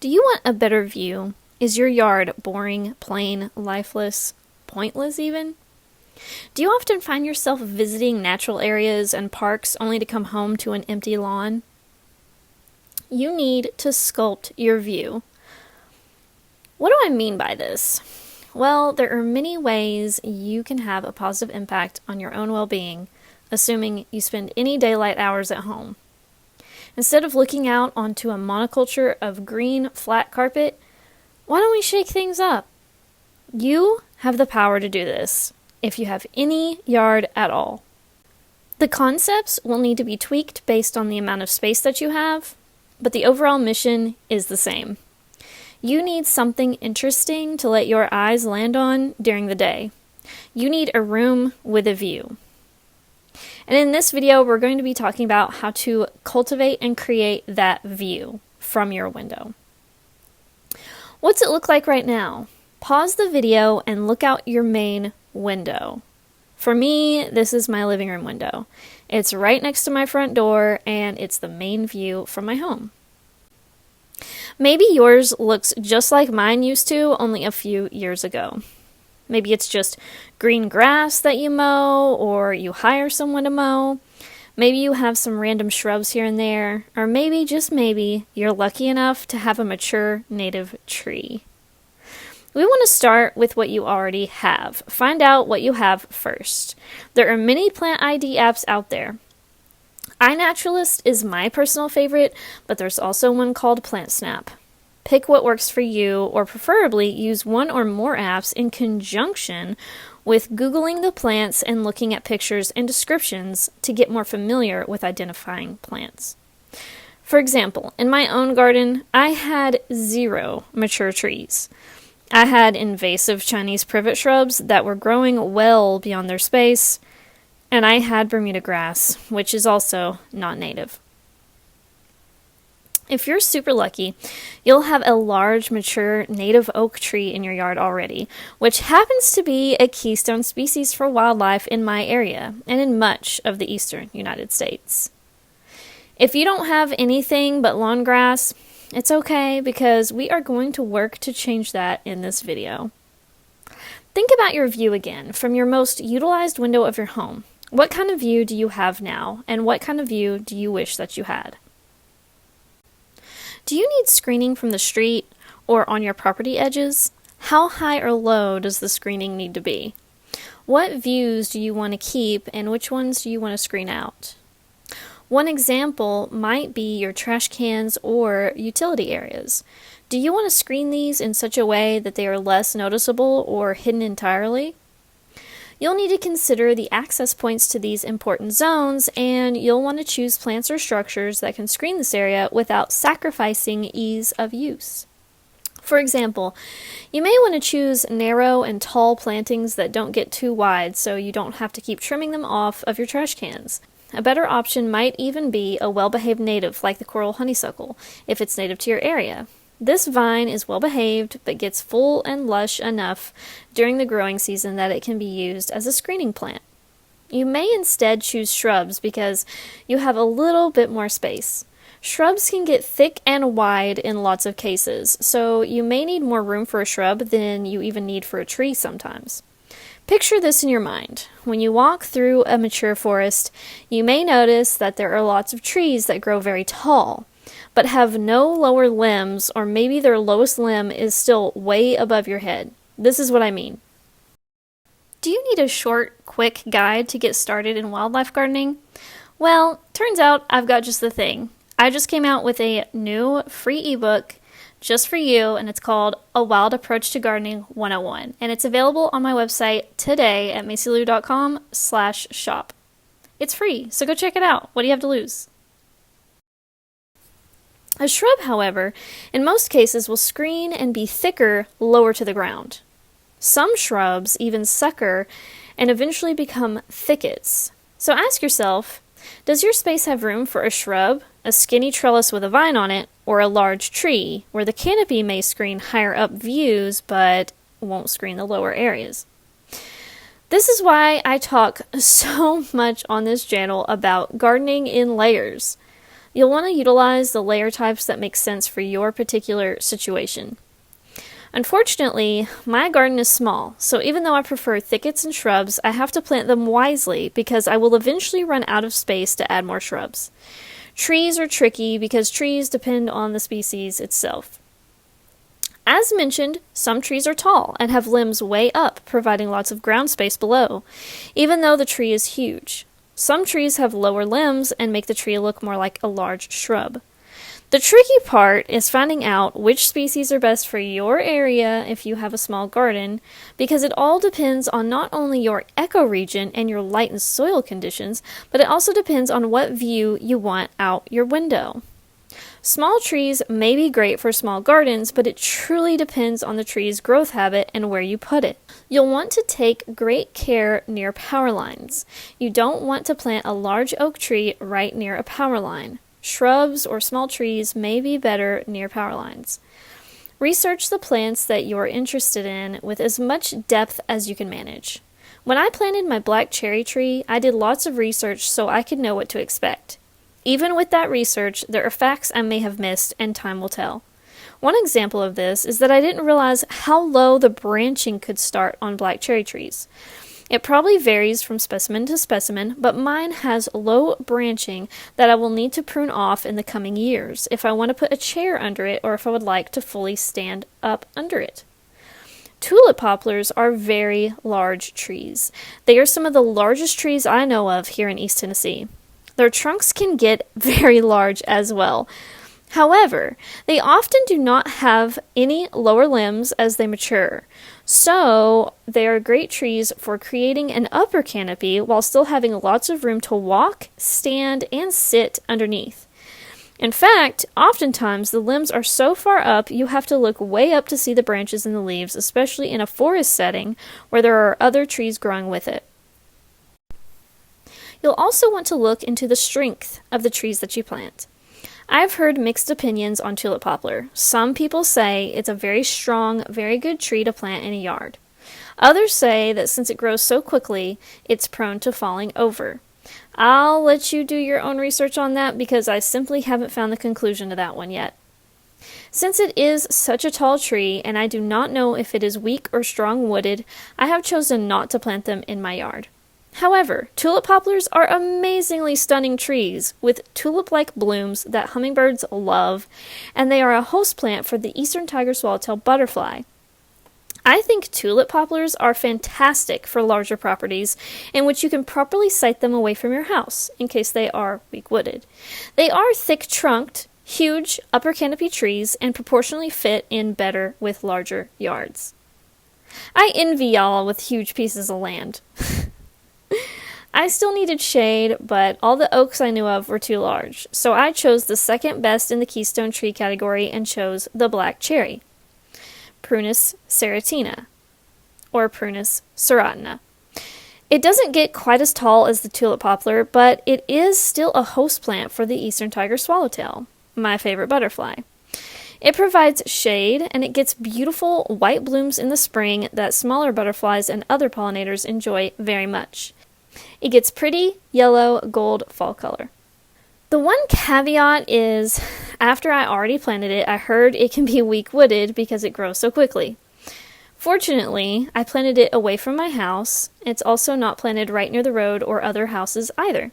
Do you want a better view? Is your yard boring, plain, lifeless, pointless even? Do you often find yourself visiting natural areas and parks only to come home to an empty lawn? You need to sculpt your view. What do I mean by this? Well, there are many ways you can have a positive impact on your own well-being, assuming you spend any daylight hours at home. Instead of looking out onto a monoculture of green, flat carpet, why don't we shake things up? You have the power to do this, if you have any yard at all. The concepts will need to be tweaked based on the amount of space that you have, but the overall mission is the same. You need something interesting to let your eyes land on during the day. You need a room with a view. And in this video, we're going to be talking about how to cultivate and create that view from your window. What's it look like right now? Pause the video and look out your main window. For me, this is my living room window. It's right next to my front door, and it's the main view from my home. Maybe yours looks just like mine used to only a few years ago. Maybe it's just green grass that you mow, or you hire someone to mow. Maybe you have some random shrubs here and there, or maybe, just maybe, you're lucky enough to have a mature native tree. We want to start with what you already have. Find out what you have first. There are many plant ID apps out there. iNaturalist is my personal favorite, but there's also one called PlantSnap. Pick what works for you, or preferably use one or more apps in conjunction with Googling the plants and looking at pictures and descriptions to get more familiar with identifying plants. For example, in my own garden, I had 0 mature trees. I had invasive Chinese privet shrubs that were growing well beyond their space, and I had Bermuda grass, which is also not native. If you're super lucky, you'll have a large, mature native oak tree in your yard already, which happens to be a keystone species for wildlife in my area and in much of the eastern United States. If you don't have anything but lawn grass, it's okay, because we are going to work to change that in this video. Think about your view again from your most utilized window of your home. What kind of view do you have now, and what kind of view do you wish that you had? Do you need screening from the street or on your property edges? How high or low does the screening need to be? What views do you want to keep, and which ones do you want to screen out? One example might be your trash cans or utility areas. Do you want to screen these in such a way that they are less noticeable or hidden entirely? You'll need to consider the access points to these important zones, and you'll want to choose plants or structures that can screen this area without sacrificing ease of use. For example, you may want to choose narrow and tall plantings that don't get too wide, so you don't have to keep trimming them off of your trash cans. A better option might even be a well-behaved native like the coral honeysuckle, if it's native to your area. This vine is well-behaved, but gets full and lush enough during the growing season that it can be used as a screening plant. You may instead choose shrubs because you have a little bit more space. Shrubs can get thick and wide in lots of cases, so you may need more room for a shrub than you even need for a tree sometimes. Picture this in your mind. When you walk through a mature forest, you may notice that there are lots of trees that grow very tall, but have no lower limbs, or maybe their lowest limb is still way above your head. This is what I mean. Do you need a short, quick guide to get started in wildlife gardening? Well, turns out I've got just the thing. I just came out with a new free ebook just for you, and it's called A Wild Approach to Gardening 101, and it's available on my website today at macylou.com/shop. It's free, so go check it out. What do you have to lose? A shrub, however, in most cases will screen and be thicker lower to the ground. Some shrubs even sucker and eventually become thickets. So ask yourself, does your space have room for a shrub, a skinny trellis with a vine on it, or a large tree where the canopy may screen higher up views but won't screen the lower areas? This is why I talk so much on this channel about gardening in layers. You'll want to utilize the layer types that make sense for your particular situation. Unfortunately, my garden is small, so even though I prefer thickets and shrubs, I have to plant them wisely because I will eventually run out of space to add more shrubs. Trees are tricky because trees depend on the species itself. As mentioned, some trees are tall and have limbs way up, providing lots of ground space below, even though the tree is huge. Some trees have lower limbs and make the tree look more like a large shrub. The tricky part is finding out which species are best for your area if you have a small garden, because it all depends on not only your ecoregion and your light and soil conditions, but it also depends on what view you want out your window. Small trees may be great for small gardens, but it truly depends on the tree's growth habit and where you put it. You'll want to take great care near power lines. You don't want to plant a large oak tree right near a power line. Shrubs or small trees may be better near power lines. Research the plants that you're interested in with as much depth as you can manage. When I planted my black cherry tree, I did lots of research so I could know what to expect. Even with that research, there are facts I may have missed, and time will tell. One example of this is that I didn't realize how low the branching could start on black cherry trees. It probably varies from specimen to specimen, but mine has low branching that I will need to prune off in the coming years if I want to put a chair under it or if I would like to fully stand up under it. Tulip poplars are very large trees. They are some of the largest trees I know of here in East Tennessee. Their trunks can get very large as well. However, they often do not have any lower limbs as they mature, so they are great trees for creating an upper canopy while still having lots of room to walk, stand, and sit underneath. In fact, oftentimes the limbs are so far up you have to look way up to see the branches and the leaves, especially in a forest setting where there are other trees growing with it. You'll also want to look into the strength of the trees that you plant. I've heard mixed opinions on tulip poplar. Some people say it's a very strong, very good tree to plant in a yard. Others say that since it grows so quickly, it's prone to falling over. I'll let you do your own research on that because I simply haven't found the conclusion to that one yet. Since it is such a tall tree and I do not know if it is weak or strong wooded, I have chosen not to plant them in my yard. However, tulip poplars are amazingly stunning trees with tulip-like blooms that hummingbirds love, and they are a host plant for the eastern tiger swallowtail butterfly. I think tulip poplars are fantastic for larger properties in which you can properly site them away from your house, in case they are weak-wooded. They are thick-trunked, huge upper canopy trees and proportionally fit in better with larger yards. I envy y'all with huge pieces of land. I still needed shade, but all the oaks I knew of were too large, so I chose the second best in the keystone tree category and chose the black cherry, Prunus serratina, or Prunus serratina. It doesn't get quite as tall as the tulip poplar, but it is still a host plant for the eastern tiger swallowtail, my favorite butterfly. It provides shade, and it gets beautiful white blooms in the spring that smaller butterflies and other pollinators enjoy very much. It gets pretty yellow gold fall color. The one caveat is, after I already planted it, I heard it can be weak-wooded because it grows so quickly. Fortunately, I planted it away from my house. It's also not planted right near the road or other houses either.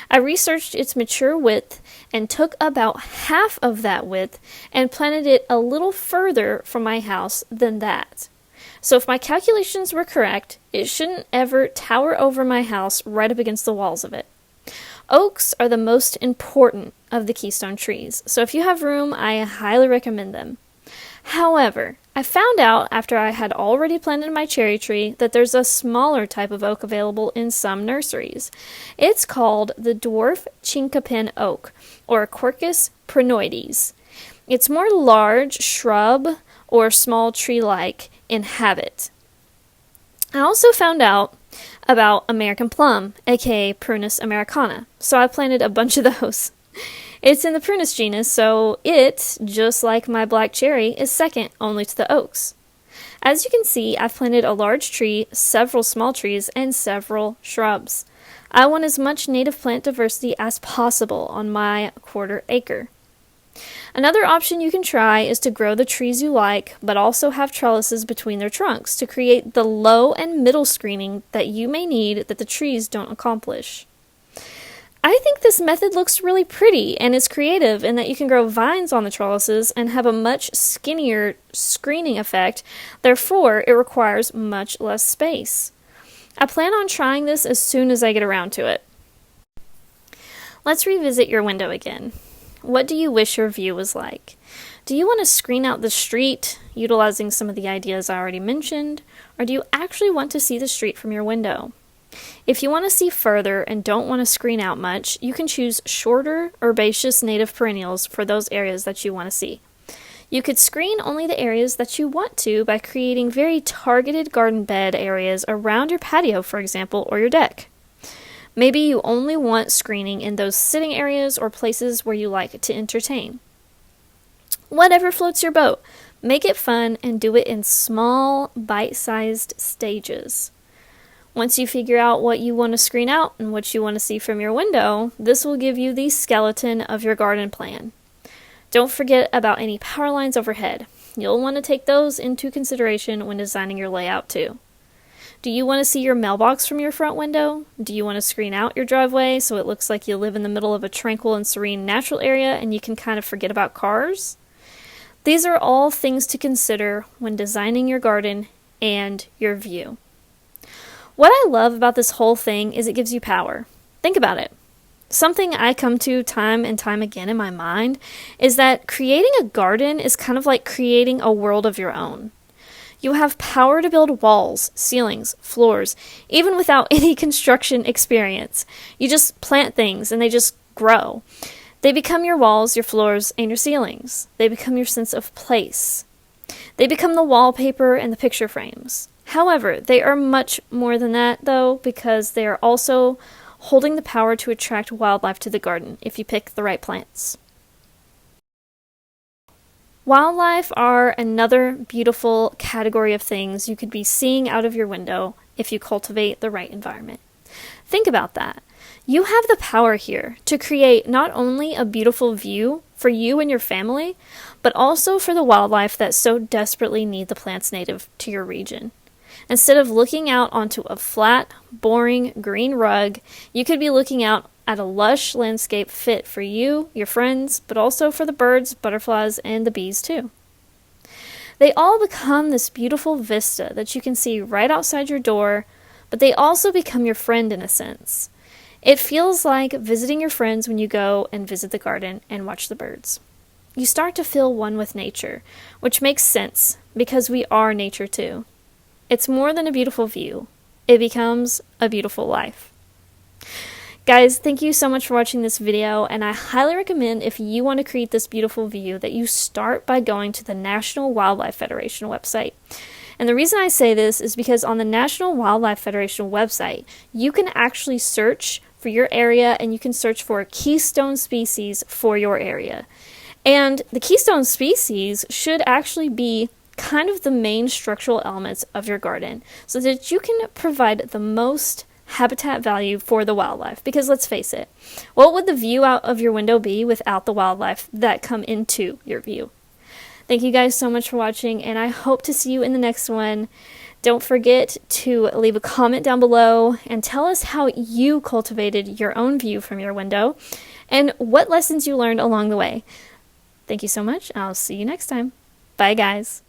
I researched its mature width and took about half of that width and planted it a little further from my house than that. So if my calculations were correct, it shouldn't ever tower over my house right up against the walls of it. Oaks are the most important of the keystone trees, so if you have room, I highly recommend them. However, I found out after I had already planted my cherry tree that there's a smaller type of oak available in some nurseries. It's called the dwarf chinkapin oak, or Quercus prinoides. It's more large shrub or small tree-like in habit. I also found out about American plum, aka Prunus americana, so I planted a bunch of those. It's in the Prunus genus, so it, just like my black cherry, is second only to the oaks. As you can see, I've planted a large tree, several small trees, and several shrubs. I want as much native plant diversity as possible on my quarter acre. Another option you can try is to grow the trees you like, but also have trellises between their trunks to create the low and middle screening that you may need that the trees don't accomplish. I think this method looks really pretty and is creative in that you can grow vines on the trellises and have a much skinnier screening effect, therefore it requires much less space. I plan on trying this as soon as I get around to it. Let's revisit your window again. What do you wish your view was like? Do you want to screen out the street, utilizing some of the ideas I already mentioned, or do you actually want to see the street from your window? If you want to see further and don't want to screen out much, you can choose shorter, herbaceous native perennials for those areas that you want to see. You could screen only the areas that you want to by creating very targeted garden bed areas around your patio, for example, or your deck. Maybe you only want screening in those sitting areas or places where you like to entertain. Whatever floats your boat, make it fun and do it in small, bite-sized stages. Once you figure out what you want to screen out and what you want to see from your window, this will give you the skeleton of your garden plan. Don't forget about any power lines overhead. You'll want to take those into consideration when designing your layout too. Do you want to see your mailbox from your front window? Do you want to screen out your driveway so it looks like you live in the middle of a tranquil and serene natural area and you can kind of forget about cars? These are all things to consider when designing your garden and your view. What I love about this whole thing is it gives you power. Think about it. Something I come to time and time again in my mind is that creating a garden is kind of like creating a world of your own. You have power to build walls, ceilings, floors, even without any construction experience. You just plant things and they just grow. They become your walls, your floors, and your ceilings. They become your sense of place. They become the wallpaper and the picture frames. However, they are much more than that, though, because they are also holding the power to attract wildlife to the garden if you pick the right plants. Wildlife are another beautiful category of things you could be seeing out of your window if you cultivate the right environment. Think about that. You have the power here to create not only a beautiful view for you and your family, but also for the wildlife that so desperately need the plants native to your region. Instead of looking out onto a flat, boring green rug, you could be looking out at a lush landscape fit for you, your friends, but also for the birds, butterflies, and the bees too. They all become this beautiful vista that you can see right outside your door, but they also become your friend in a sense. It feels like visiting your friends when you go and visit the garden and watch the birds. You start to feel one with nature, which makes sense because we are nature too. It's more than a beautiful view. It becomes a beautiful life. Guys, thank you so much for watching this video, and I highly recommend if you want to create this beautiful view that you start by going to the National Wildlife Federation website. And the reason I say this is because on the National Wildlife Federation website, you can actually search for your area and you can search for a keystone species for your area. And the keystone species should actually be kind of the main structural elements of your garden so that you can provide the most habitat value for the wildlife. Because let's face it, what would the view out of your window be without the wildlife that come into your view? Thank you guys so much for watching, and I hope to see you in the next one. Don't forget to leave a comment down below and tell us how you cultivated your own view from your window and what lessons you learned along the way. Thank you so much. I'll see you next time. Bye, guys.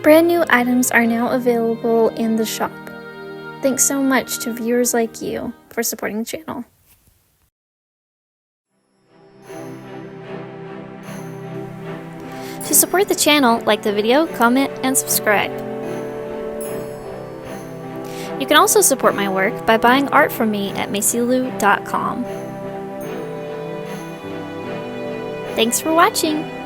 Brand new items are now available in the shop. Thanks so much to viewers like you for supporting the channel. To support the channel, like the video, comment, and subscribe. You can also support my work by buying art from me at macylou.com. Thanks for watching!